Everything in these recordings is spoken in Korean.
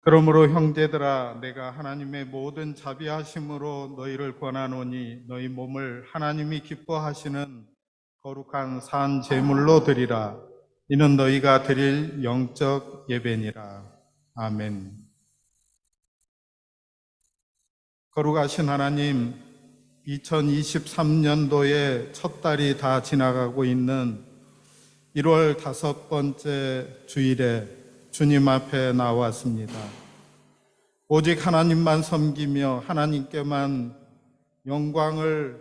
그러므로 형제들아, 내가 하나님의 모든 자비하심으로 너희를 권하노니 너희 몸을 하나님이 기뻐하시는 거룩한 산 제물로 드리라. 이는 너희가 드릴 영적 예배니라. 아멘. 거룩하신 하나님, 2023년도의 첫 달이 다 지나가고 있는 1월 5번째 주일에 주님 앞에 나왔습니다. 오직 하나님만 섬기며 하나님께만 영광을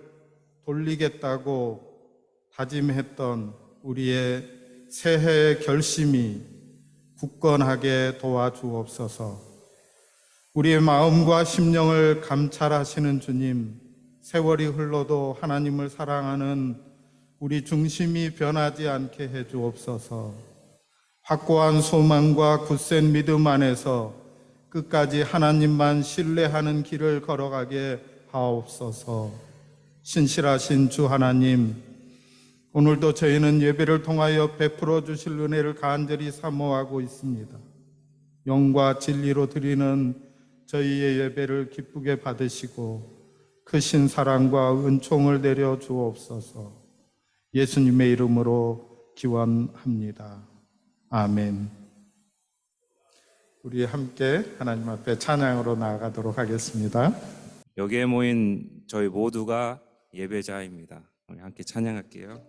돌리겠다고 다짐했던 우리의 새해의 결심이 굳건하게 도와주옵소서. 우리의 마음과 심령을 감찰하시는 주님, 세월이 흘러도 하나님을 사랑하는 우리 중심이 변하지 않게 해주옵소서. 확고한 소망과 굳센 믿음 안에서 끝까지 하나님만 신뢰하는 길을 걸어가게 하옵소서. 신실하신 주 하나님, 오늘도 저희는 예배를 통하여 베풀어 주실 은혜를 간절히 사모하고 있습니다. 영과 진리로 드리는 저희의 예배를 기쁘게 받으시고 크신 사랑과 은총을 내려 주옵소서. 예수님의 이름으로 기원합니다. 아멘. 우리 함께 하나님 앞에 찬양으로 나아가도록 하겠습니다. 여기에 모인 저희 모두가 예배자입니다. 우리 함께 찬양할게요.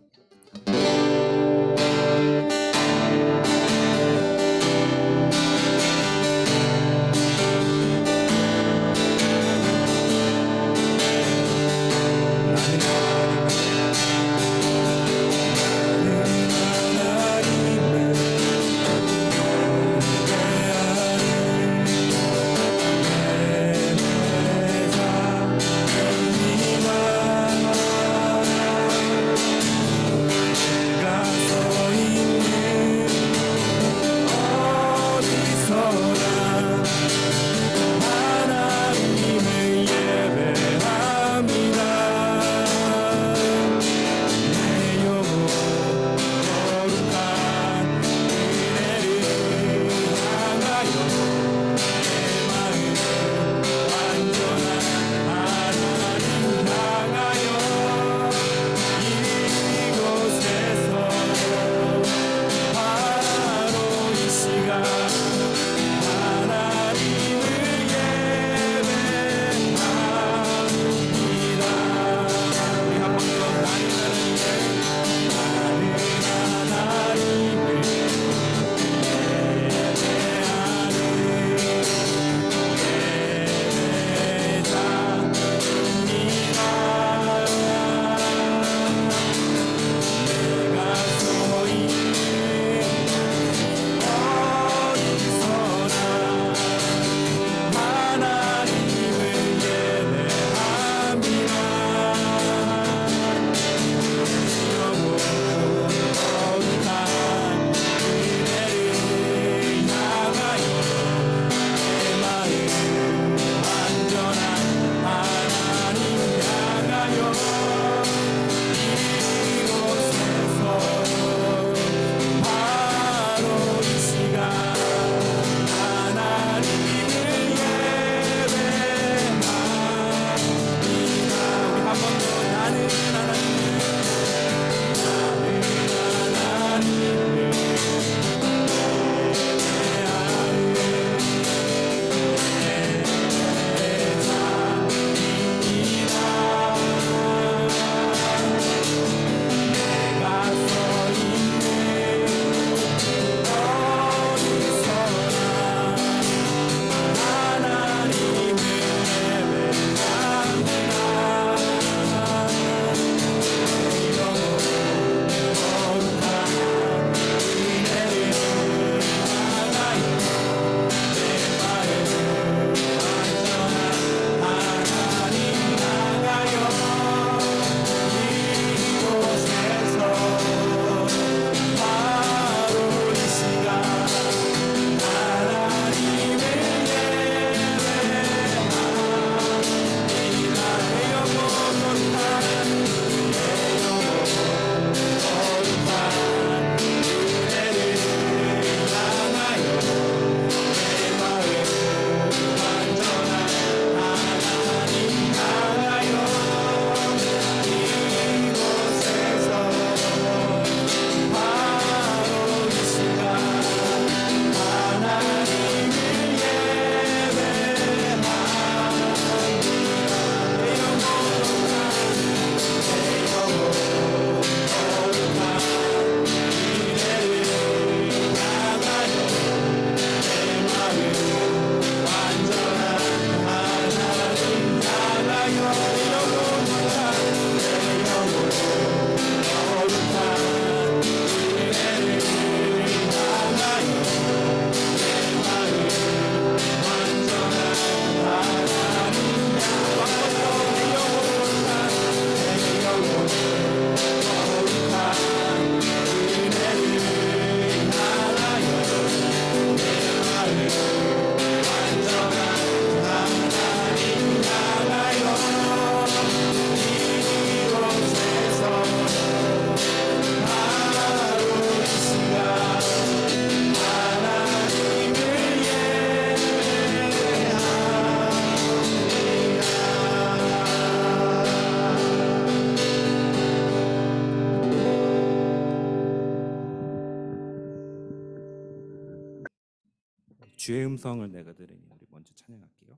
주의 음성을 내가 들으니 우리 먼저 찬양할게요.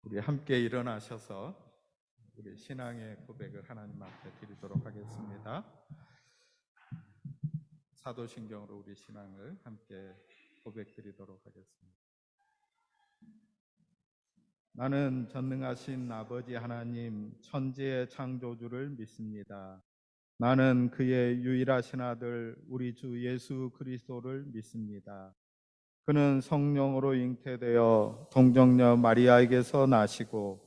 우리 함께 일어나셔서 우리 신앙의 고백을 하나님 앞에 드리도록 하겠습니다. 사도신경으로 우리 신앙을 함께 고백드리도록 하겠습니다. 나는 전능하신 아버지 하나님 천지의 창조주를 믿습니다. 나는 그의 유일하신 아들 우리 주 예수 그리스도를 믿습니다. 그는 성령으로 잉태되어 동정녀 마리아에게서 나시고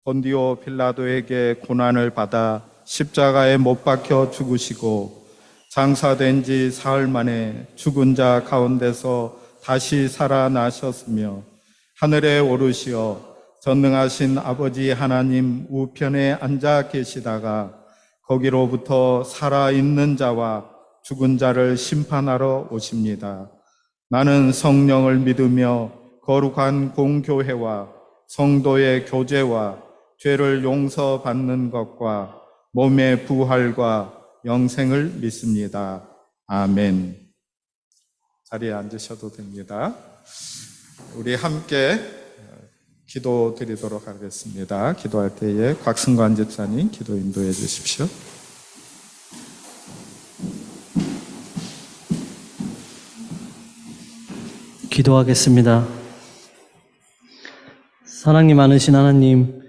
본디오 빌라도에게 고난을 받아 십자가에 못 박혀 죽으시고 장사된 지 사흘 만에 죽은 자 가운데서 다시 살아나셨으며 하늘에 오르시어 전능하신 아버지 하나님 우편에 앉아 계시다가 거기로부터 살아있는 자와 죽은 자를 심판하러 오십니다. 나는 성령을 믿으며 거룩한 공교회와 성도의 교제와 죄를 용서받는 것과 몸의 부활과 영생을 믿습니다. 아멘. 자리에 앉으셔도 됩니다. 우리 함께 기도 드리도록 하겠습니다. 기도할 때에 곽승관 집사님 기도 인도해 주십시오. 기도하겠습니다. 사랑이 많으신 하나님,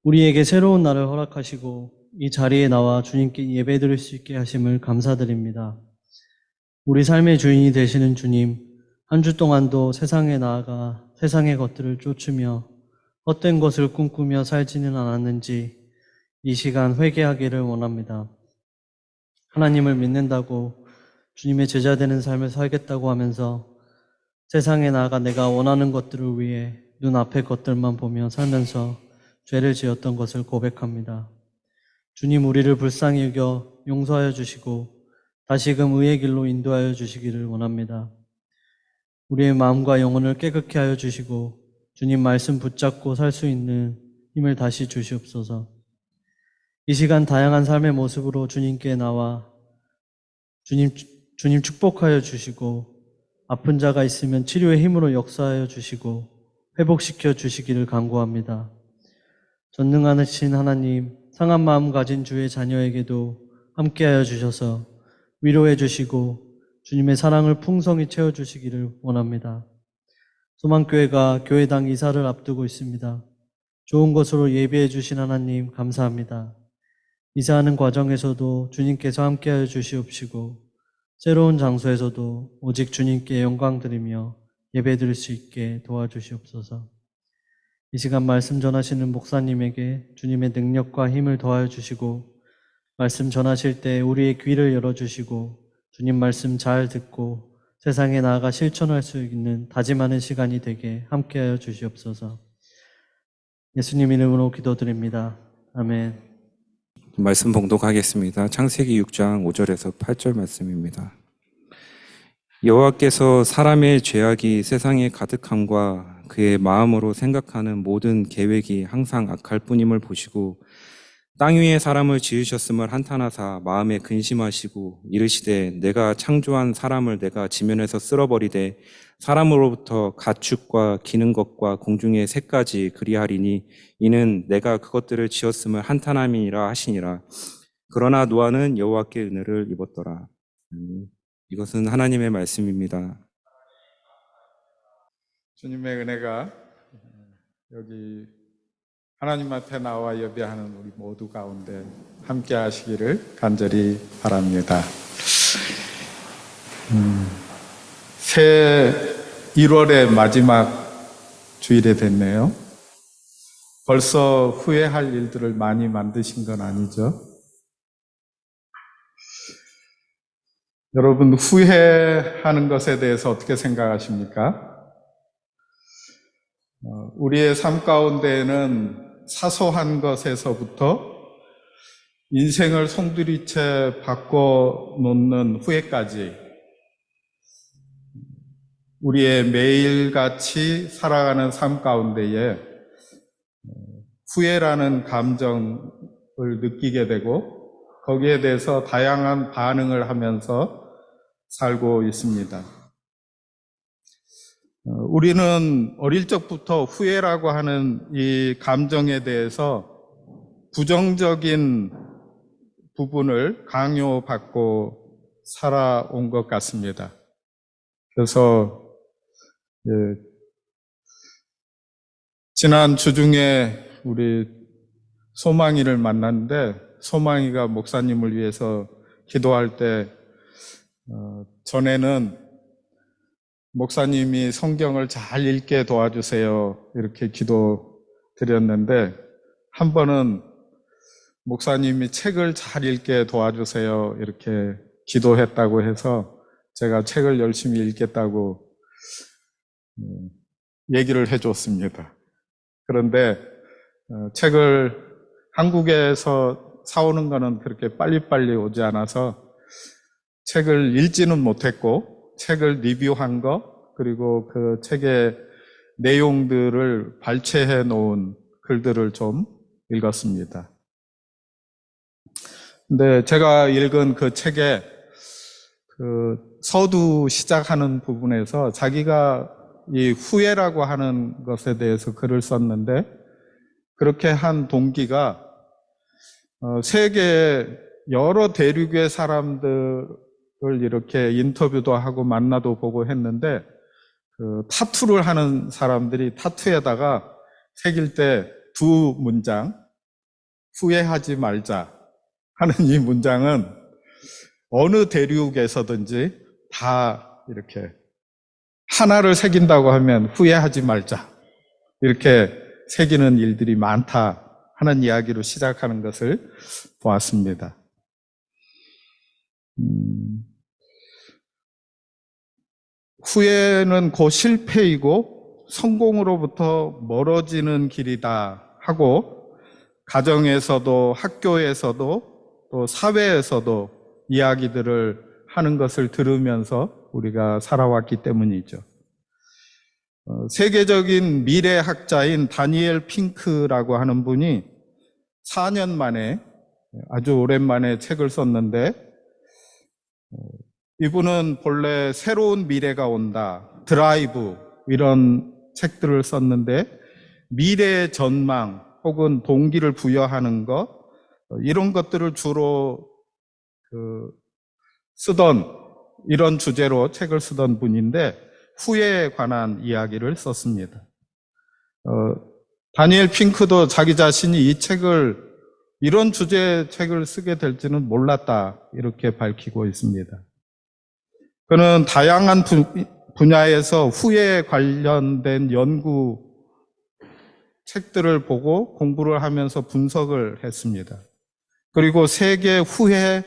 우리에게 새로운 날을 허락하시고 이 자리에 나와 주님께 예배드릴 수 있게 하심을 감사드립니다. 우리 삶의 주인이 되시는 주님, 한 주 동안도 세상에 나아가 세상의 것들을 쫓으며 헛된 것을 꿈꾸며 살지는 않았는지 이 시간 회개하기를 원합니다. 하나님을 믿는다고 주님의 제자 되는 삶을 살겠다고 하면서 세상에 나아가 내가 원하는 것들을 위해 눈앞의 것들만 보며 살면서 죄를 지었던 것을 고백합니다. 주님, 우리를 불쌍히 여겨 용서하여 주시고 다시금 의의 길로 인도하여 주시기를 원합니다. 우리의 마음과 영혼을 깨끗게 하여 주시고 주님 말씀 붙잡고 살 수 있는 힘을 다시 주시옵소서. 이 시간 다양한 삶의 모습으로 주님께 나와 주님 축복하여 주시고 아픈 자가 있으면 치료의 힘으로 역사하여 주시고 회복시켜 주시기를 간구합니다. 전능하신 하나님, 상한 마음 가진 주의 자녀에게도 함께하여 주셔서 위로해 주시고 주님의 사랑을 풍성히 채워주시기를 원합니다. 소망교회가 교회당 이사를 앞두고 있습니다. 좋은 것으로 예비해 주신 하나님 감사합니다. 이사하는 과정에서도 주님께서 함께하여 주시옵시고 새로운 장소에서도 오직 주님께 영광 드리며 예배 드릴 수 있게 도와주시옵소서. 이 시간 말씀 전하시는 목사님에게 주님의 능력과 힘을 더하여 주시고 말씀 전하실 때 우리의 귀를 열어주시고 주님 말씀 잘 듣고 세상에 나아가 실천할 수 있는 다짐하는 시간이 되게 함께하여 주시옵소서. 예수님 이름으로 기도드립니다. 아멘. 말씀 봉독하겠습니다. 창세기 6장 5절에서 8절 말씀입니다. 여호와께서 사람의 죄악이 세상에 가득함과 그의 마음으로 생각하는 모든 계획이 항상 악할 뿐임을 보시고 땅 위에 사람을 지으셨음을 한탄하사 마음에 근심하시고 이르시되 내가 창조한 사람을 내가 지면에서 쓸어버리되 사람으로부터 가축과 기는 것과 공중의 새까지 그리하리니 이는 내가 그것들을 지었음을 한탄함이니라 하시니라. 그러나 노아는 여호와께 은혜를 입었더라. 이것은 하나님의 말씀입니다. 주님의 은혜가 여기 하나님 앞에 나와 예배하는 우리 모두 가운데 함께 하시기를 간절히 바랍니다. 새 1월의 마지막 주일이 됐네요. 벌써 후회할 일들을 많이 만드신 건 아니죠? 여러분, 후회하는 것에 대해서 어떻게 생각하십니까? 우리의 삶 가운데에는 사소한 것에서부터 인생을 송두리째 바꿔놓는 후회까지 우리의 매일같이 살아가는 삶 가운데에 후회라는 감정을 느끼게 되고 거기에 대해서 다양한 반응을 하면서 살고 있습니다. 우리는 어릴 적부터 후회라고 하는 이 감정에 대해서 부정적인 부분을 강요받고 살아온 것 같습니다. 그래서 지난 주중에 우리 소망이를 만났는데, 소망이가 목사님을 위해서 기도할 때 전에는 목사님이 성경을 잘 읽게 도와주세요 이렇게 기도드렸는데, 한 번은 목사님이 책을 잘 읽게 도와주세요 이렇게 기도했다고 해서 제가 책을 열심히 읽겠다고 얘기를 해줬습니다. 그런데 책을 한국에서 사오는 거는 그렇게 빨리빨리 오지 않아서 책을 읽지는 못했고, 책을 리뷰한 거, 그리고 그 책의 내용들을 발췌해 놓은 글들을 좀 읽었습니다. 근데 제가 읽은 그 책에 그 서두 시작하는 부분에서 자기가 이 후회라고 하는 것에 대해서 글을 썼는데, 그렇게 한 동기가 세계 여러 대륙의 사람들을 이렇게 인터뷰도 하고 만나도 보고 했는데, 그 타투를 하는 사람들이 타투에다가 새길 때 두 문장, 후회하지 말자 하는 이 문장은 어느 대륙에서든지 다 이렇게 하나를 새긴다고 하면 후회하지 말자 이렇게 새기는 일들이 많다 하는 이야기로 시작하는 것을 보았습니다. 후회는 곧 실패이고 성공으로부터 멀어지는 길이다 하고, 가정에서도 학교에서도 또 사회에서도 이야기들을 하는 것을 들으면서 우리가 살아왔기 때문이죠. 세계적인 미래학자인 다니엘 핑크라고 하는 분이 4년 만에, 아주 오랜만에 책을 썼는데, 이분은 본래 새로운 미래가 온다, 드라이브 이런 책들을 썼는데, 미래의 전망 혹은 동기를 부여하는 것, 이런 것들을 주로 쓰던, 이런 주제로 책을 쓰던 분인데, 후회에 관한 이야기를 썼습니다. 다니엘 핑크도 자기 자신이 이 책을, 이런 주제의 책을 쓰게 될지는 몰랐다 이렇게 밝히고 있습니다. 그는 다양한 분야에서 후회에 관련된 연구 책들을 보고 공부를 하면서 분석을 했습니다. 그리고 세계 후회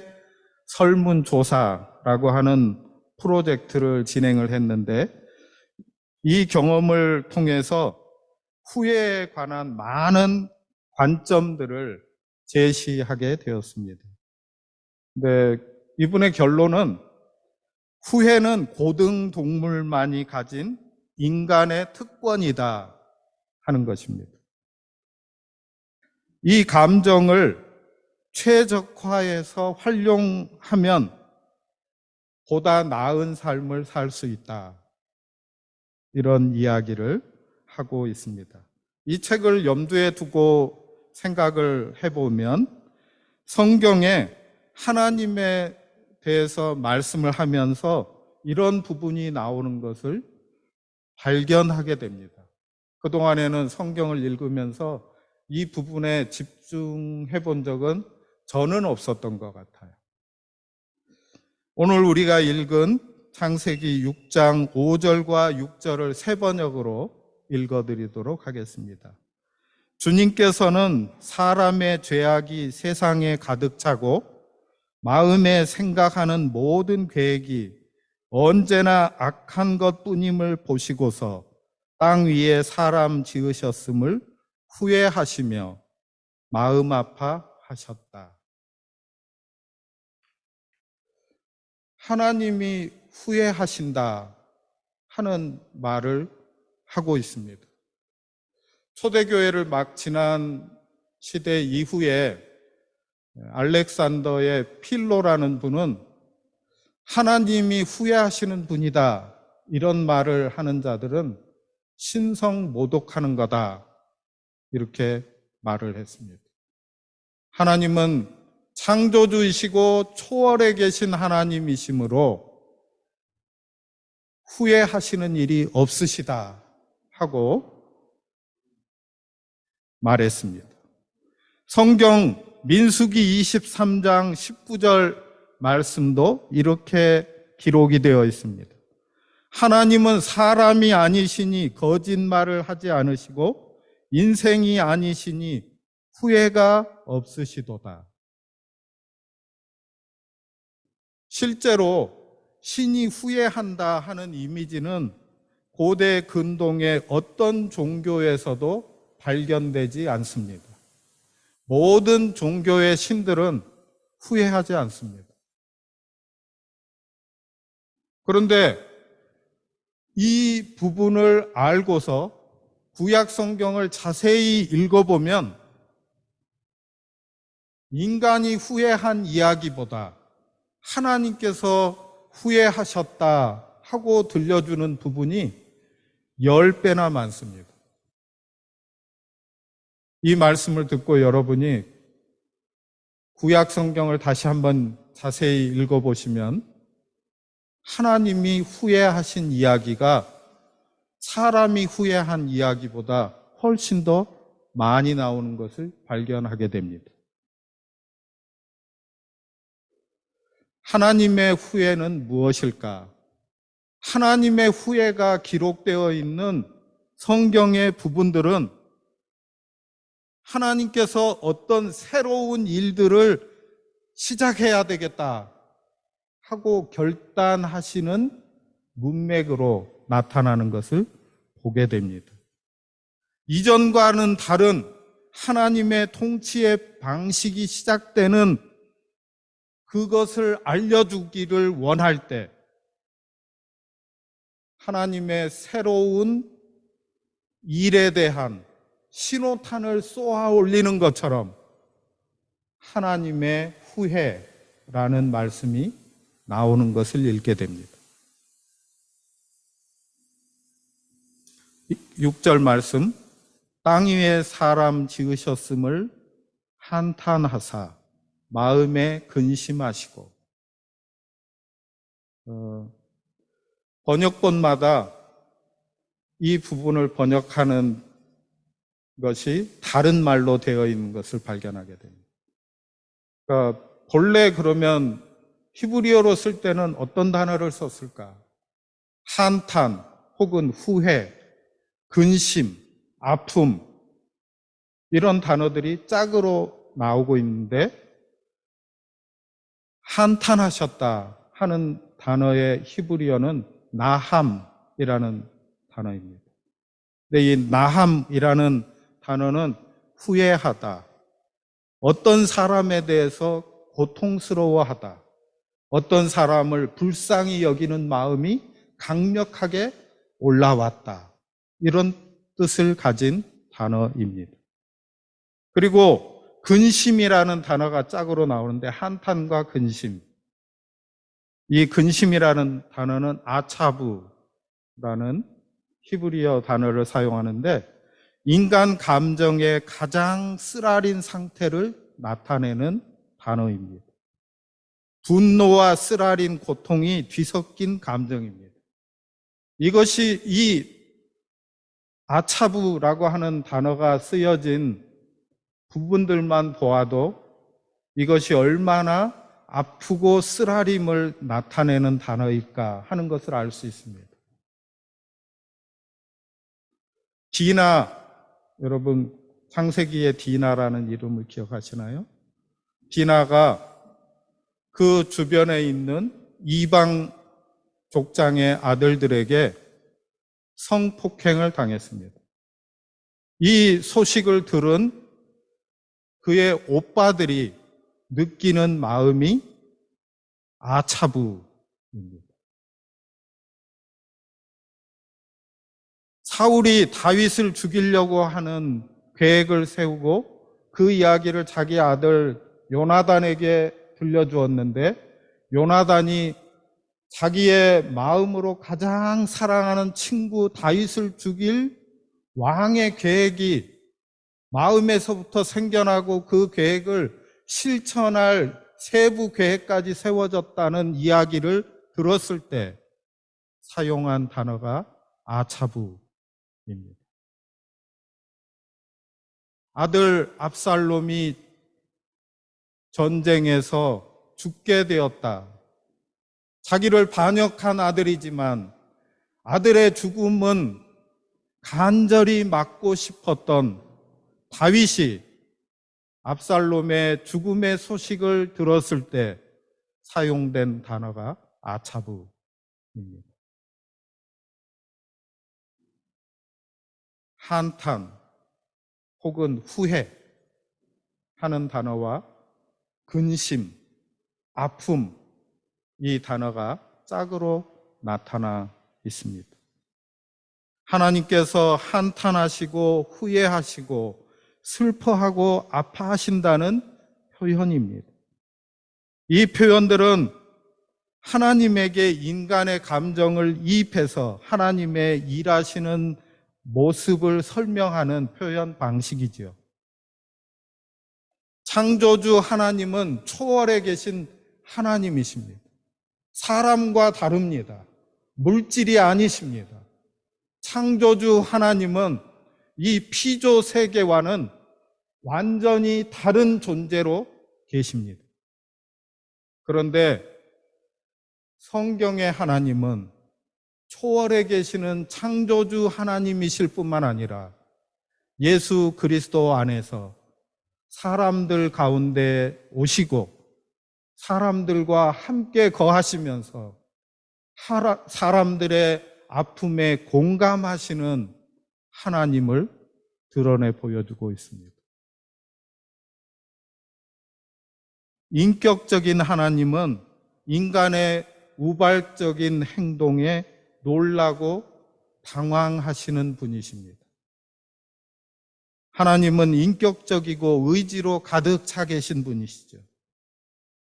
설문조사라고 하는 프로젝트를 진행을 했는데, 이 경험을 통해서 후회에 관한 많은 관점들을 제시하게 되었습니다. 근데 이분의 결론은 후회는 고등동물만이 가진 인간의 특권이다 하는 것입니다. 이 감정을 최적화해서 활용하면 보다 나은 삶을 살 수 있다, 이런 이야기를 하고 있습니다. 이 책을 염두에 두고 생각을 해보면 성경에 하나님에 대해서 말씀을 하면서 이런 부분이 나오는 것을 발견하게 됩니다. 그동안에는 성경을 읽으면서 이 부분에 집중해 본 적은 저는 없었던 것 같아요. 오늘 우리가 읽은 창세기 6장 5절과 6절을 세 번역으로 읽어드리도록 하겠습니다. 주님께서는 사람의 죄악이 세상에 가득 차고 마음에 생각하는 모든 계획이 언제나 악한 것뿐임을 보시고서 땅 위에 사람 지으셨음을 후회하시며 마음 아파하셨다. 하나님이 후회하신다 하는 말을 하고 있습니다. 초대교회를 막 지난 시대 이후에 알렉산더의 필로라는 분은 하나님이 후회하시는 분이다 이런 말을 하는 자들은 신성 모독하는 거다. 이렇게 말을 했습니다. 하나님은 창조주이시고 초월에 계신 하나님이시므로 후회하시는 일이 없으시다 하고 말했습니다. 성경 민수기 23장 19절 말씀도 이렇게 기록이 되어 있습니다. 하나님은 사람이 아니시니 거짓말을 하지 않으시고 인생이 아니시니 후회가 없으시도다. 실제로 신이 후회한다 하는 이미지는 고대 근동의 어떤 종교에서도 발견되지 않습니다. 모든 종교의 신들은 후회하지 않습니다. 그런데 이 부분을 알고서 구약 성경을 자세히 읽어보면 인간이 후회한 이야기보다 하나님께서 후회하셨다 하고 들려주는 부분이 10배나 많습니다. 이 말씀을 듣고 여러분이 구약 성경을 다시 한번 자세히 읽어보시면 하나님이 후회하신 이야기가 사람이 후회한 이야기보다 훨씬 더 많이 나오는 것을 발견하게 됩니다. 하나님의 후회는 무엇일까? 하나님의 후회가 기록되어 있는 성경의 부분들은 하나님께서 어떤 새로운 일들을 시작해야 되겠다 하고 결단하시는 문맥으로 나타나는 것을 보게 됩니다. 이전과는 다른 하나님의 통치의 방식이 시작되는 그것을 알려주기를 원할 때 하나님의 새로운 일에 대한 신호탄을 쏘아 올리는 것처럼 하나님의 후회라는 말씀이 나오는 것을 읽게 됩니다. 6절 말씀, 땅 위에 사람 지으셨음을 한탄하사 마음에 근심하시고. 번역본마다 이 부분을 번역하는 것이 다른 말로 되어 있는 것을 발견하게 됩니다. 그러니까 본래 그러면 히브리어로 쓸 때는 어떤 단어를 썼을까? 한탄 혹은 후회, 근심, 아픔 이런 단어들이 짝으로 나오고 있는데 한탄하셨다 하는 단어의 히브리어는 나함이라는 단어입니다. 근데 이 나함이라는 단어는 후회하다, 어떤 사람에 대해서 고통스러워하다, 어떤 사람을 불쌍히 여기는 마음이 강력하게 올라왔다, 이런 뜻을 가진 단어입니다. 그리고 근심이라는 단어가 짝으로 나오는데 한탄과 근심, 이 근심이라는 단어는 아차부라는 히브리어 단어를 사용하는데 인간 감정의 가장 쓰라린 상태를 나타내는 단어입니다. 분노와 쓰라린 고통이 뒤섞인 감정입니다. 이것이 이 아차부라고 하는 단어가 쓰여진 부분들만 보아도 이것이 얼마나 아프고 쓰라림을 나타내는 단어일까 하는 것을 알 수 있습니다. 디나, 여러분 창세기의 디나라는 이름을 기억하시나요? 디나가 그 주변에 있는 이방 족장의 아들들에게 성폭행을 당했습니다. 이 소식을 들은 그의 오빠들이 느끼는 마음이 아차부입니다. 사울이 다윗을 죽이려고 하는 계획을 세우고 그 이야기를 자기 아들 요나단에게 들려주었는데 요나단이 자기의 마음으로 가장 사랑하는 친구 다윗을 죽일 왕의 계획이 마음에서부터 생겨나고 그 계획을 실천할 세부 계획까지 세워졌다는 이야기를 들었을 때 사용한 단어가 아차부입니다. 아들 압살롬이 전쟁에서 죽게 되었다. 자기를 반역한 아들이지만 아들의 죽음은 간절히 막고 싶었던 다윗이 압살롬의 죽음의 소식을 들었을 때 사용된 단어가 아차부입니다. 한탄 혹은 후회하는 단어와 근심, 아픔, 이 단어가 짝으로 나타나 있습니다. 하나님께서 한탄하시고 후회하시고 슬퍼하고 아파하신다는 표현입니다. 이 표현들은 하나님에게 인간의 감정을 이입해서 하나님의 일하시는 모습을 설명하는 표현 방식이지요. 창조주 하나님은 초월에 계신 하나님이십니다. 사람과 다릅니다. 물질이 아니십니다. 창조주 하나님은 이 피조 세계와는 완전히 다른 존재로 계십니다. 그런데 성경의 하나님은 초월에 계시는 창조주 하나님이실 뿐만 아니라 예수 그리스도 안에서 사람들 가운데 오시고 사람들과 함께 거하시면서 사람들의 아픔에 공감하시는 하나님을 드러내 보여주고 있습니다. 인격적인 하나님은 인간의 우발적인 행동에 놀라고 당황하시는 분이십니다. 하나님은 인격적이고 의지로 가득 차 계신 분이시죠.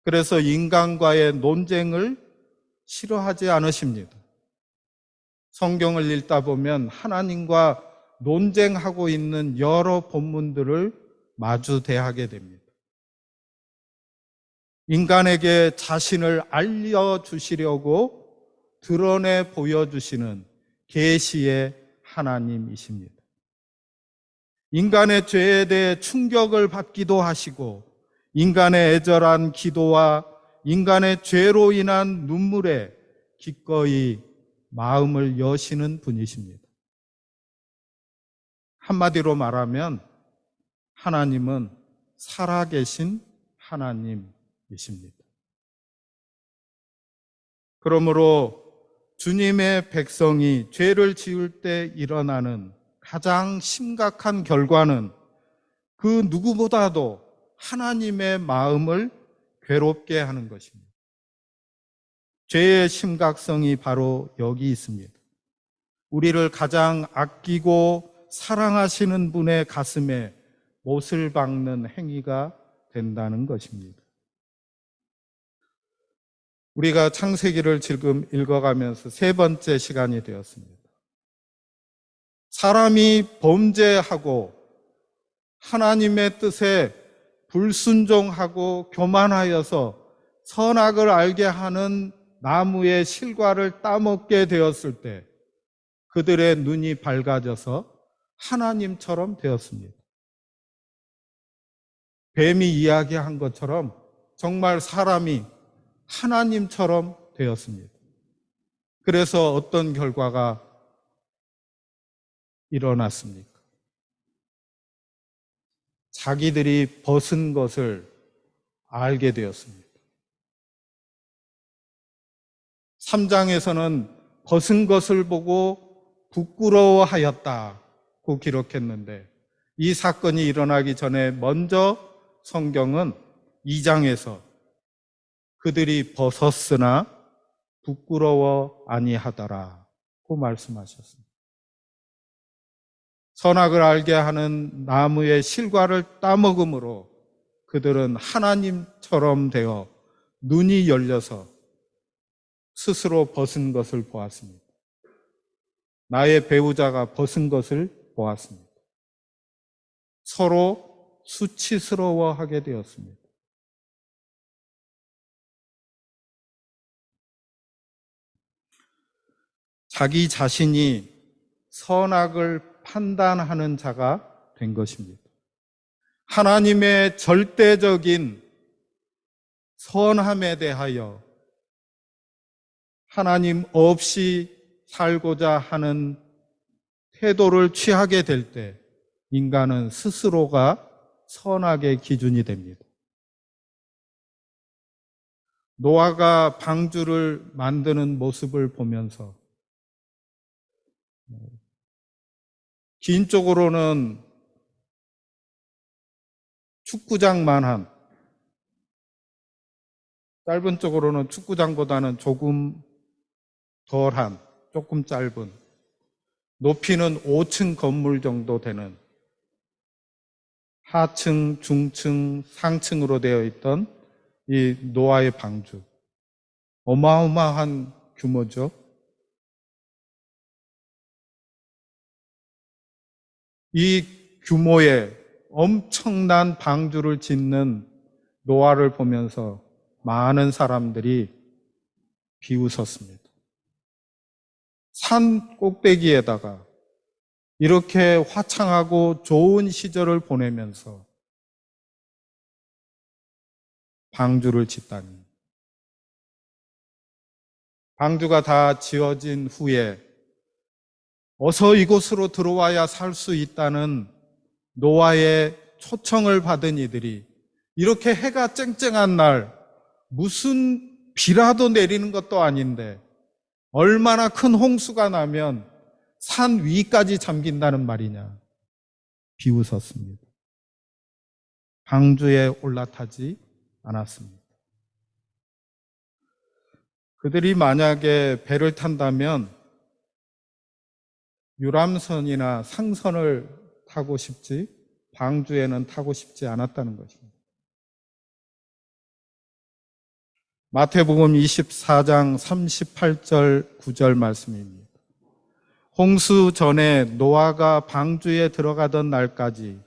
그래서 인간과의 논쟁을 싫어하지 않으십니다. 성경을 읽다 보면 하나님과 논쟁하고 있는 여러 본문들을 마주 대하게 됩니다. 인간에게 자신을 알려주시려고 드러내 보여주시는 계시의 하나님이십니다. 인간의 죄에 대해 충격을 받기도 하시고 인간의 애절한 기도와 인간의 죄로 인한 눈물에 기꺼이 마음을 여시는 분이십니다. 한마디로 말하면 하나님은 살아계신 하나님이십니다. 그러므로 주님의 백성이 죄를 지을 때 일어나는 가장 심각한 결과는 그 누구보다도 하나님의 마음을 괴롭게 하는 것입니다. 죄의 심각성이 바로 여기 있습니다. 우리를 가장 아끼고 사랑하시는 분의 가슴에 못을 박는 행위가 된다는 것입니다. 우리가 창세기를 지금 읽어가면서 세 번째 시간이 되었습니다. 사람이 범죄하고 하나님의 뜻에 불순종하고 교만하여서 선악을 알게 하는 나무의 실과를 따먹게 되었을 때 그들의 눈이 밝아져서 하나님처럼 되었습니다. 뱀이 이야기한 것처럼 정말 사람이 하나님처럼 되었습니다. 그래서 어떤 결과가 일어났습니까? 자기들이 벗은 것을 알게 되었습니다. 3장에서는 벗은 것을 보고 부끄러워하였다고 기록했는데 이 사건이 일어나기 전에 먼저 성경은 2장에서 그들이 벗었으나 부끄러워 아니하더라고 말씀하셨습니다. 선악을 알게 하는 나무의 실과를 따먹음으로 그들은 하나님처럼 되어 눈이 열려서 스스로 벗은 것을 보았습니다. 나의 배우자가 벗은 것을 보았습니다. 서로 수치스러워하게 되었습니다. 자기 자신이 선악을 판단하는 자가 된 것입니다. 하나님의 절대적인 선함에 대하여 하나님 없이 살고자 하는 태도를 취하게 될 때 인간은 스스로가 선악의 기준이 됩니다. 노아가 방주를 만드는 모습을 보면서 긴 쪽으로는 축구장만한, 짧은 쪽으로는 축구장보다는 조금 덜한, 조금 짧은, 높이는 5층 건물 정도 되는 하층, 중층, 상층으로 되어 있던 이 노아의 방주. 어마어마한 규모죠. 이 규모의 엄청난 방주를 짓는 노아를 보면서 많은 사람들이 비웃었습니다. 산 꼭대기에다가 이렇게 화창하고 좋은 시절을 보내면서 방주를 짓다니. 방주가 다 지어진 후에 어서 이곳으로 들어와야 살 수 있다는 노아의 초청을 받은 이들이 이렇게 해가 쨍쨍한 날 무슨 비라도 내리는 것도 아닌데 얼마나 큰 홍수가 나면 산 위까지 잠긴다는 말이냐 비웃었습니다. 방주에 올라타지 않았습니다. 그들이 만약에 배를 탄다면 유람선이나 상선을 타고 싶지 방주에는 타고 싶지 않았다는 것입니다. 마태복음 24장 38절 9절 말씀입니다. 홍수 전에 노아가 방주에 들어가던 날까지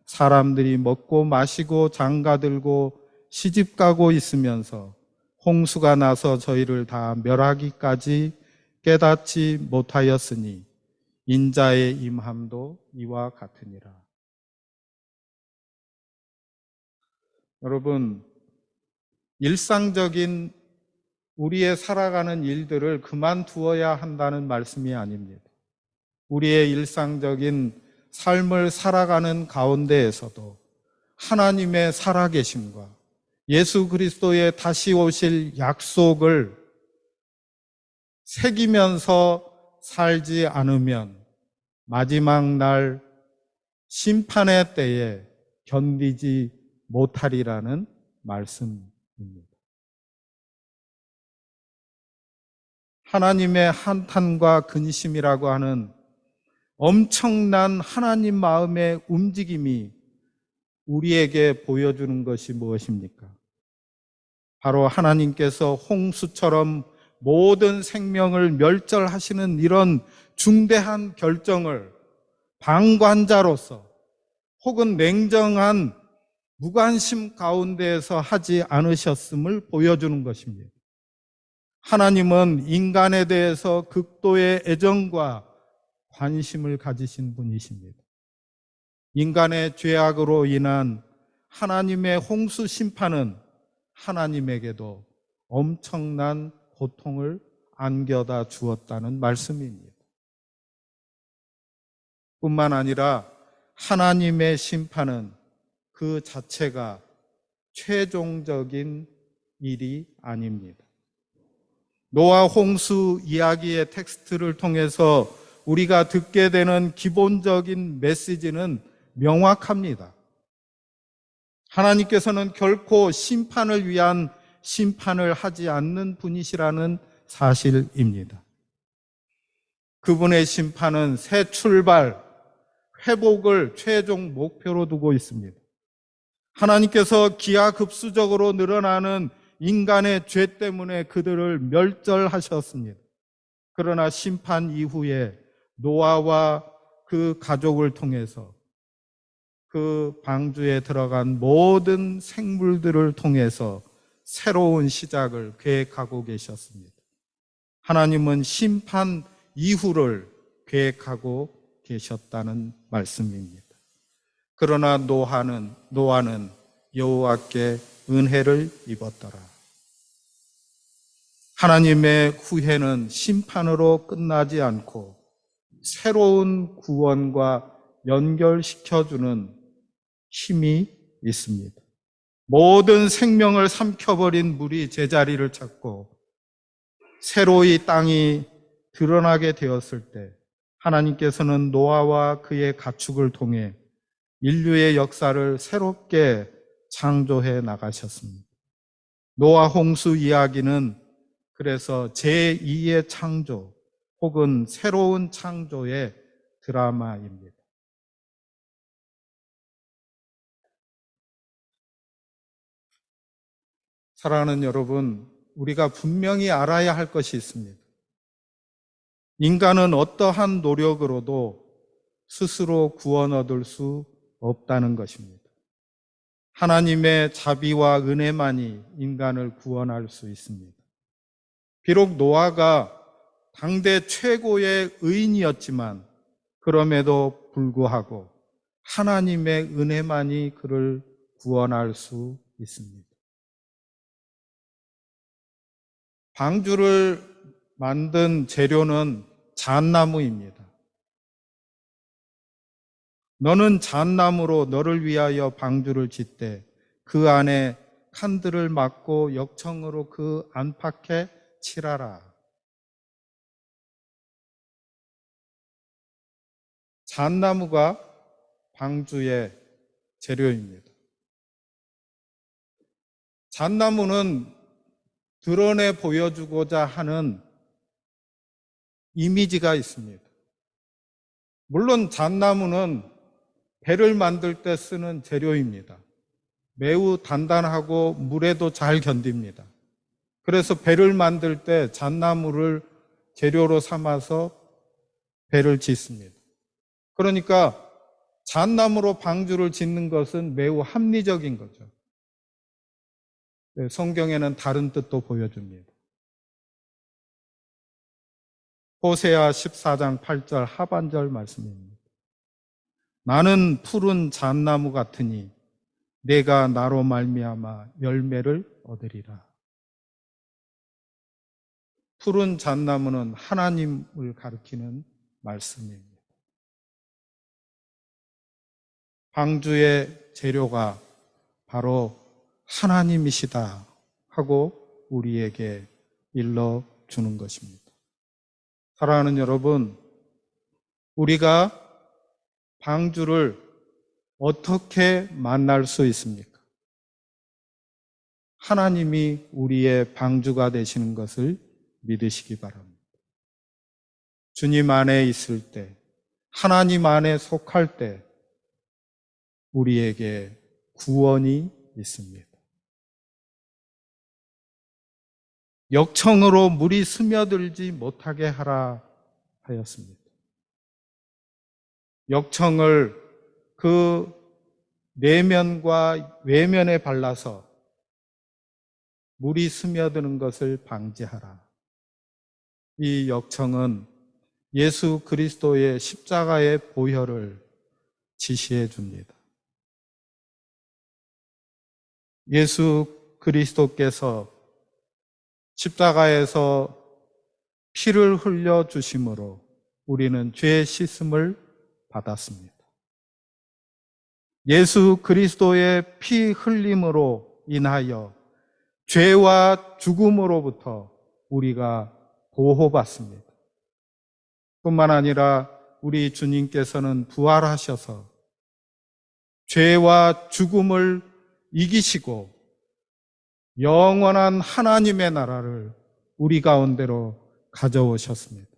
사람들이 먹고 마시고 장가들고 시집가고 있으면서 홍수가 나서 저희를 다 멸하기까지 깨닫지 못하였으니 인자의 임함도 이와 같으니라. 여러분, 일상적인 우리의 살아가는 일들을 그만두어야 한다는 말씀이 아닙니다. 우리의 일상적인 삶을 살아가는 가운데에서도 하나님의 살아계심과 예수 그리스도의 다시 오실 약속을 새기면서 살지 않으면 마지막 날 심판의 때에 견디지 못하리라는 말씀입니다. 하나님의 한탄과 근심이라고 하는 엄청난 하나님 마음의 움직임이 우리에게 보여주는 것이 무엇입니까? 바로 하나님께서 홍수처럼 모든 생명을 멸절하시는 이런 중대한 결정을 방관자로서 혹은 냉정한 무관심 가운데에서 하지 않으셨음을 보여주는 것입니다. 하나님은 인간에 대해서 극도의 애정과 관심을 가지신 분이십니다. 인간의 죄악으로 인한 하나님의 홍수 심판은 하나님에게도 엄청난 고통을 안겨다 주었다는 말씀입니다. 뿐만 아니라 하나님의 심판은 그 자체가 최종적인 일이 아닙니다. 노아 홍수 이야기의 텍스트를 통해서 우리가 듣게 되는 기본적인 메시지는 명확합니다. 하나님께서는 결코 심판을 위한 심판을 하지 않는 분이시라는 사실입니다. 그분의 심판은 새 출발, 회복을 최종 목표로 두고 있습니다. 하나님께서 기하급수적으로 늘어나는 인간의 죄 때문에 그들을 멸절하셨습니다. 그러나 심판 이후에 노아와 그 가족을 통해서 그 방주에 들어간 모든 생물들을 통해서 새로운 시작을 계획하고 계셨습니다. 하나님은 심판 이후를 계획하고 계셨다는 말씀입니다. 그러나 노아는 여호와께 은혜를 입었더라. 하나님의 후회는 심판으로 끝나지 않고 새로운 구원과 연결시켜주는 힘이 있습니다. 모든 생명을 삼켜버린 물이 제자리를 찾고 새로이 땅이 드러나게 되었을 때 하나님께서는 노아와 그의 가축을 통해 인류의 역사를 새롭게 창조해 나가셨습니다. 노아 홍수 이야기는 그래서 제2의 창조 혹은 새로운 창조의 드라마입니다. 사랑하는 여러분, 우리가 분명히 알아야 할 것이 있습니다. 인간은 어떠한 노력으로도 스스로 구원 얻을 수 없다는 것입니다. 하나님의 자비와 은혜만이 인간을 구원할 수 있습니다. 비록 노아가 당대 최고의 의인이었지만 그럼에도 불구하고 하나님의 은혜만이 그를 구원할 수 있습니다. 방주를 만든 재료는 잣나무입니다. 너는 잣나무로 너를 위하여 방주를 짓되 그 안에 칸들을 막고 역청으로 그 안팎에 칠하라. 잣나무가 방주의 재료입니다. 잣나무는 드러내 보여주고자 하는 이미지가 있습니다. 물론 잣나무는 배를 만들 때 쓰는 재료입니다. 매우 단단하고 물에도 잘 견딥니다. 그래서 배를 만들 때 잣나무를 재료로 삼아서 배를 짓습니다. 그러니까 잣나무로 방주를 짓는 것은 매우 합리적인 거죠. 성경에는 다른 뜻도 보여줍니다. 호세아 14장 8절 하반절 말씀입니다. 나는 푸른 잣나무 같으니 내가 나로 말미암아 열매를 얻으리라. 푸른 잣나무는 하나님을 가리키는 말씀입니다. 방주의 재료가 바로 하나님이시다 하고 우리에게 일러주는 것입니다. 사랑하는 여러분, 우리가 방주를 어떻게 만날 수 있습니까? 하나님이 우리의 방주가 되시는 것을 믿으시기 바랍니다. 주님 안에 있을 때, 하나님 안에 속할 때 우리에게 구원이 있습니다. 역청으로 물이 스며들지 못하게 하라 하였습니다. 역청을 그 내면과 외면에 발라서 물이 스며드는 것을 방지하라. 이 역청은 예수 그리스도의 십자가의 보혈을 지시해 줍니다. 예수 그리스도께서 십자가에서 피를 흘려 주심으로 우리는 죄 씻음을 받았습니다. 예수 그리스도의 피 흘림으로 인하여 죄와 죽음으로부터 우리가 보호받습니다. 뿐만 아니라 우리 주님께서는 부활하셔서 죄와 죽음을 이기시고 영원한 하나님의 나라를 우리 가운데로 가져오셨습니다.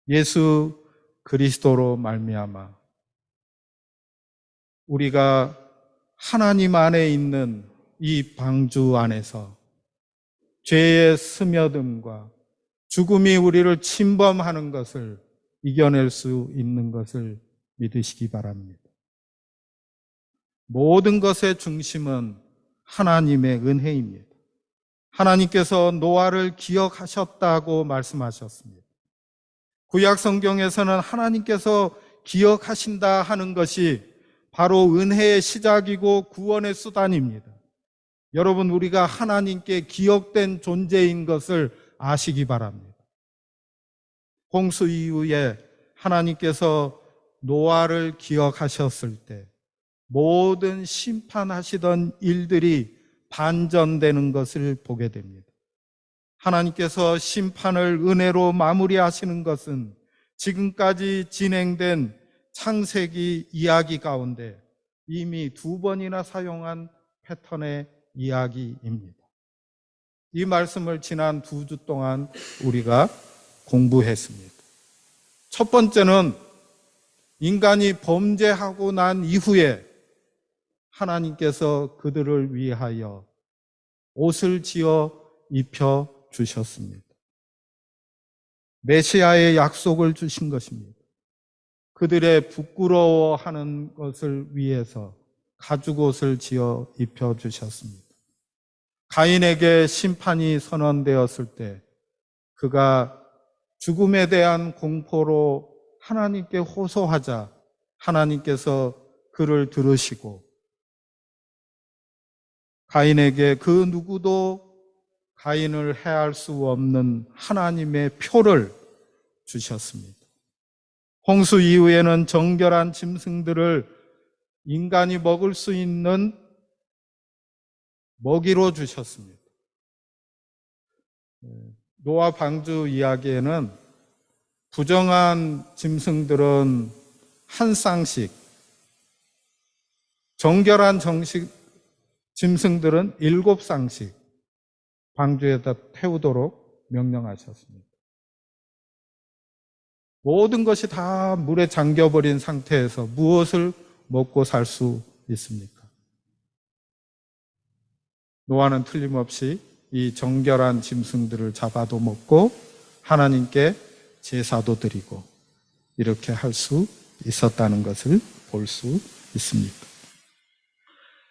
예수 그리스도로 말미암아 우리가 하나님 안에 있는 이 방주 안에서 죄의 스며듦과 죽음이 우리를 침범하는 것을 이겨낼 수 있는 것을 믿으시기 바랍니다. 모든 것의 중심은 하나님의 은혜입니다. 하나님께서 노아를 기억하셨다고 말씀하셨습니다. 구약 성경에서는 하나님께서 기억하신다 하는 것이 바로 은혜의 시작이고 구원의 수단입니다. 여러분, 우리가 하나님께 기억된 존재인 것을 아시기 바랍니다. 홍수 이후에 하나님께서 노아를 기억하셨을 때 모든 심판하시던 일들이 반전되는 것을 보게 됩니다. 하나님께서 심판을 은혜로 마무리하시는 것은 지금까지 진행된 창세기 이야기 가운데 이미 2번이나 사용한 패턴의 이야기입니다. 이 말씀을 지난 2주 동안 우리가 공부했습니다. 첫 번째는 인간이 범죄하고 난 이후에 하나님께서 그들을 위하여 옷을 지어 입혀 주셨습니다. 메시아의 약속을 주신 것입니다. 그들의 부끄러워하는 것을 위해서 가죽옷을 지어 입혀 주셨습니다. 가인에게 심판이 선언되었을 때 그가 죽음에 대한 공포로 하나님께 호소하자 하나님께서 그를 들으시고 가인에게 그 누구도 가인을 해할 수 없는 하나님의 표를 주셨습니다. 홍수 이후에는 정결한 짐승들을 인간이 먹을 수 있는 먹이로 주셨습니다. 노아 방주 이야기에는 부정한 짐승들은 한 쌍씩, 정결한 짐승들은 7쌍씩 방주에다 태우도록 명령하셨습니다. 모든 것이 다 물에 잠겨버린 상태에서 무엇을 먹고 살 수 있습니까? 노아는 틀림없이 이 정결한 짐승들을 잡아도 먹고 하나님께 제사도 드리고 이렇게 할 수 있었다는 것을 볼 수 있습니다.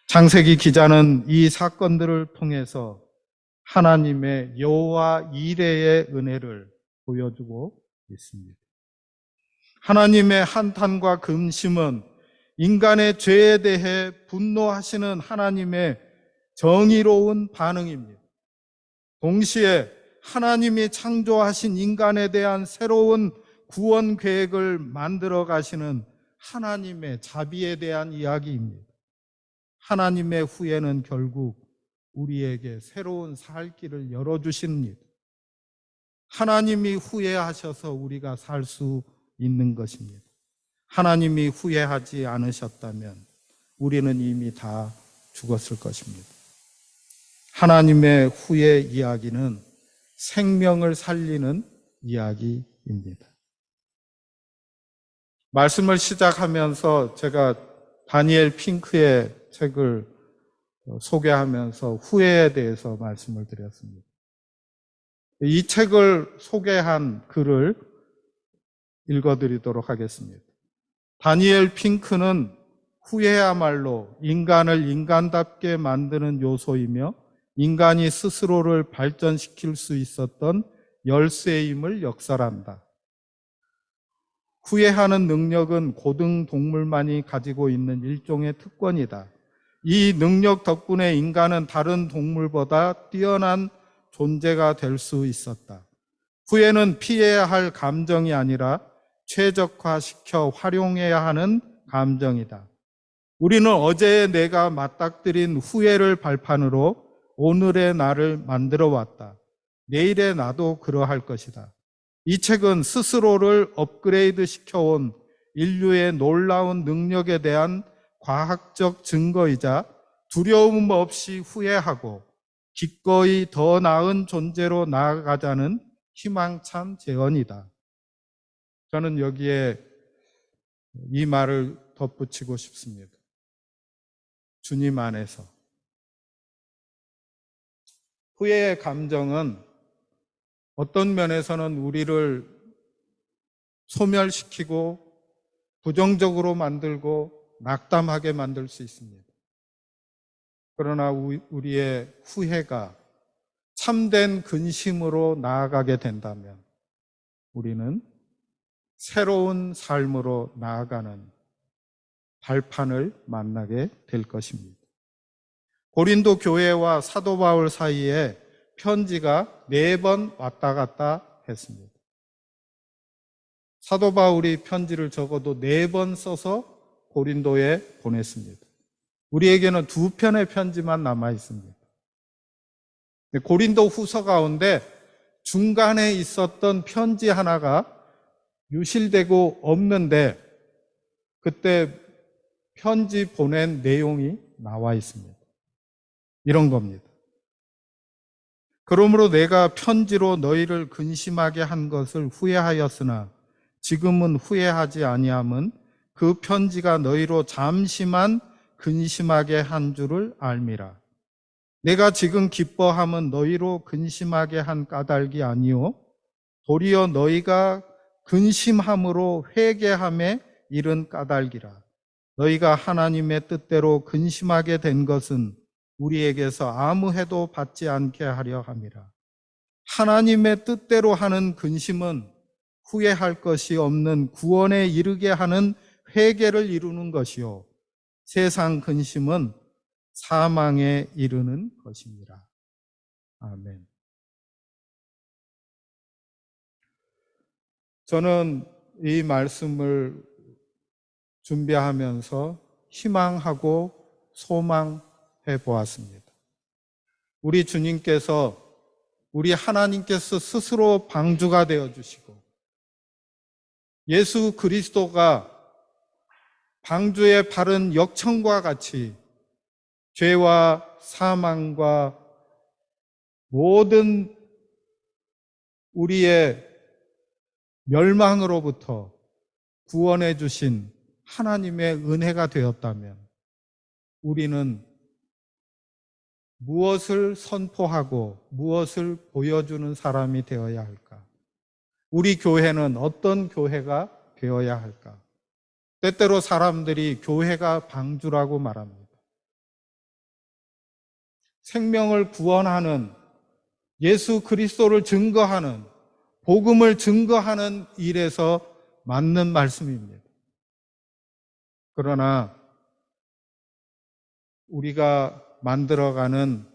창세기 기자는 이 사건들을 통해서 하나님의 여호와 이레의 은혜를 보여주고 있습니다. 하나님의 한탄과 금심은 인간의 죄에 대해 분노하시는 하나님의 정의로운 반응입니다. 동시에 하나님이 창조하신 인간에 대한 새로운 구원 계획을 만들어 가시는 하나님의 자비에 대한 이야기입니다. 하나님의 후예는 결국 우리에게 새로운 살 길을 열어주십니다. 하나님이 후회하셔서 우리가 살 수 있는 것입니다. 하나님이 후회하지 않으셨다면 우리는 이미 다 죽었을 것입니다. 하나님의 후회 이야기는 생명을 살리는 이야기입니다. 말씀을 시작하면서 제가 다니엘 핑크의 책을 소개하면서 후회에 대해서 말씀을 드렸습니다. 이 책을 소개한 글을 읽어드리도록 하겠습니다. 다니엘 핑크는 후회야말로 인간을 인간답게 만드는 요소이며 인간이 스스로를 발전시킬 수 있었던 열쇠임을 역설한다. 후회하는 능력은 고등 동물만이 가지고 있는 일종의 특권이다. 이 능력 덕분에 인간은 다른 동물보다 뛰어난 존재가 될 수 있었다. 후회는 피해야 할 감정이 아니라 최적화시켜 활용해야 하는 감정이다. 우리는 어제의 내가 맞닥뜨린 후회를 발판으로 오늘의 나를 만들어 왔다. 내일의 나도 그러할 것이다. 이 책은 스스로를 업그레이드 시켜온 인류의 놀라운 능력에 대한 과학적 증거이자 두려움 없이 후회하고 기꺼이 더 나은 존재로 나아가자는 희망찬 제언이다. 저는 여기에 이 말을 덧붙이고 싶습니다. 주님 안에서 후회의 감정은 어떤 면에서는 우리를 소멸시키고 부정적으로 만들고 낙담하게 만들 수 있습니다. 그러나 우리의 후회가 참된 근심으로 나아가게 된다면 우리는 새로운 삶으로 나아가는 발판을 만나게 될 것입니다. 고린도 교회와 사도 바울 사이에 편지가 4번 왔다 갔다 했습니다. 사도 바울이 편지를 적어도 4번 써서 고린도에 보냈습니다. 우리에게는 2편의 편지만 남아 있습니다. 고린도 후서 가운데 중간에 있었던 편지 하나가 유실되고 없는데 그때 편지 보낸 내용이 나와 있습니다. 이런 겁니다. 그러므로 내가 편지로 너희를 근심하게 한 것을 후회하였으나 지금은 후회하지 아니함은 그 편지가 너희로 잠시만 근심하게 한 줄을 알미라. 내가 지금 기뻐함은 너희로 근심하게 한 까닭이 아니요 도리어 너희가 근심함으로 회개함에 이른 까닭이라. 너희가 하나님의 뜻대로 근심하게 된 것은 우리에게서 아무 해도 받지 않게 하려 함이라. 하나님의 뜻대로 하는 근심은 후회할 것이 없는 구원에 이르게 하는 회개를 이루는 것이요 세상 근심은 사망에 이르는 것입니다. 아멘. 저는 이 말씀을 준비하면서 희망하고 소망해 보았습니다. 우리 주님께서, 우리 하나님께서 스스로 방주가 되어 주시고 예수 그리스도가 방주의 바른 역청과 같이 죄와 사망과 모든 우리의 멸망으로부터 구원해 주신 하나님의 은혜가 되었다면 우리는 무엇을 선포하고 무엇을 보여주는 사람이 되어야 할까? 우리 교회는 어떤 교회가 되어야 할까? 때때로 사람들이 교회가 방주라고 말합니다. 생명을 구원하는, 예수 그리스도를 증거하는, 복음을 증거하는 일에서 맞는 말씀입니다. 그러나 우리가 만들어가는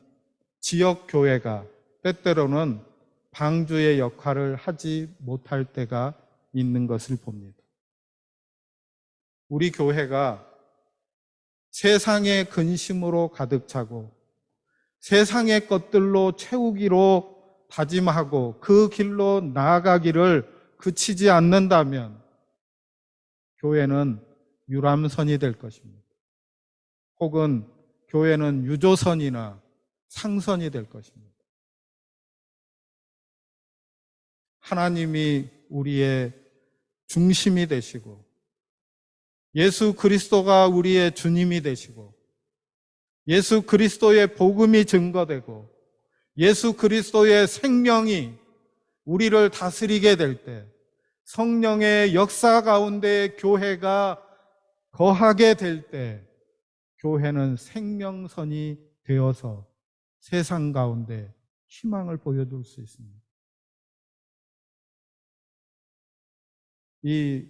지역교회가 때때로는 방주의 역할을 하지 못할 때가 있는 것을 봅니다. 우리 교회가 세상의 근심으로 가득 차고 세상의 것들로 채우기로 다짐하고 그 길로 나아가기를 그치지 않는다면 교회는 유람선이 될 것입니다. 혹은 교회는 유조선이나 상선이 될 것입니다. 하나님이 우리의 중심이 되시고 예수 그리스도가 우리의 주님이 되시고 예수 그리스도의 복음이 증거되고 예수 그리스도의 생명이 우리를 다스리게 될 때 성령의 역사 가운데 교회가 거하게 될 때 교회는 생명선이 되어서 세상 가운데 희망을 보여줄 수 있습니다. 이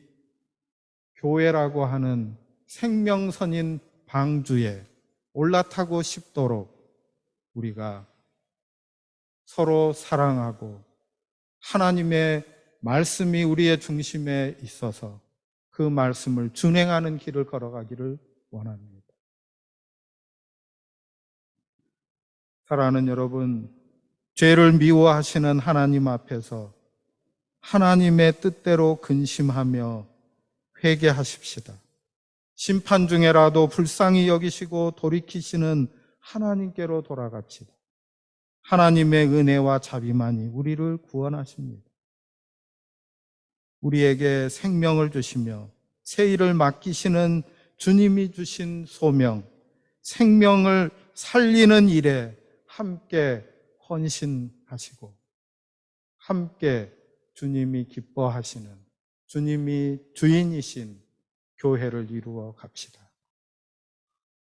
교회라고 하는 생명선인 방주에 올라타고 싶도록 우리가 서로 사랑하고 하나님의 말씀이 우리의 중심에 있어서 그 말씀을 준행하는 길을 걸어가기를 원합니다. 사랑하는 여러분, 죄를 미워하시는 하나님 앞에서 하나님의 뜻대로 근심하며 회개하십시다. 심판 중에라도 불쌍히 여기시고 돌이키시는 하나님께로 돌아갑시다. 하나님의 은혜와 자비만이 우리를 구원하십니다. 우리에게 생명을 주시며 새 일을 맡기시는 주님이 주신 소명, 생명을 살리는 일에 함께 헌신하시고 함께 주님이 기뻐하시는 주님이 주인이신 교회를 이루어 갑시다.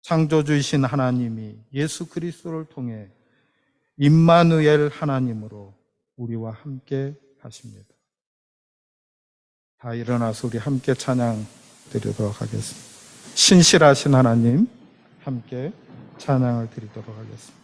창조주이신 하나님이 예수 그리스도를 통해 임마누엘 하나님으로 우리와 함께 하십니다. 다 일어나서 우리 함께 찬양 드리도록 하겠습니다. 신실하신 하나님 함께 찬양을 드리도록 하겠습니다.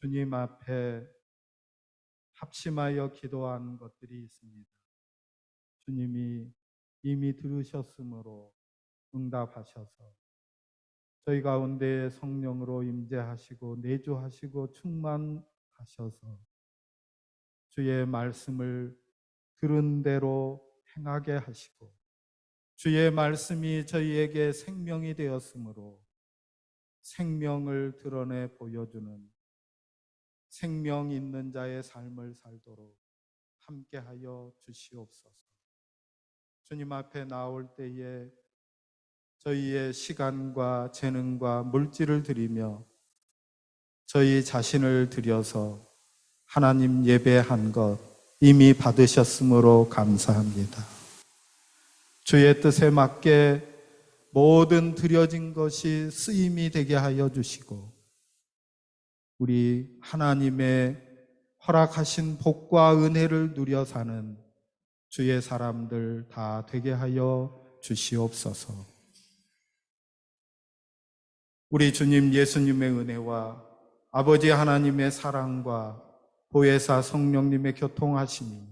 주님 앞에 합심하여 기도한 것들이 있습니다. 주님이 이미 들으셨으므로 응답하셔서 저희 가운데 성령으로 임재하시고 내주하시고 충만하셔서 주의 말씀을 들은 대로 행하게 하시고 주의 말씀이 저희에게 생명이 되었으므로 생명을 드러내 보여주는 생명 있는 자의 삶을 살도록 함께하여 주시옵소서. 주님 앞에 나올 때에 저희의 시간과 재능과 물질을 드리며 저희 자신을 드려서 하나님 예배한 것 이미 받으셨으므로 감사합니다. 주의 뜻에 맞게 모든 드려진 것이 쓰임이 되게 하여 주시고 우리 하나님의 허락하신 복과 은혜를 누려 사는 주의 사람들 다 되게 하여 주시옵소서. 우리 주님 예수님의 은혜와 아버지 하나님의 사랑과 보혜사 성령님의 교통하심이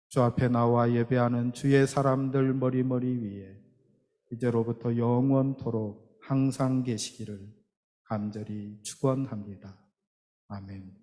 주 앞에 나와 예배하는 주의 사람들 머리머리 위에 이제로부터 영원토록 항상 계시기를 간절히 축원합니다. 아멘.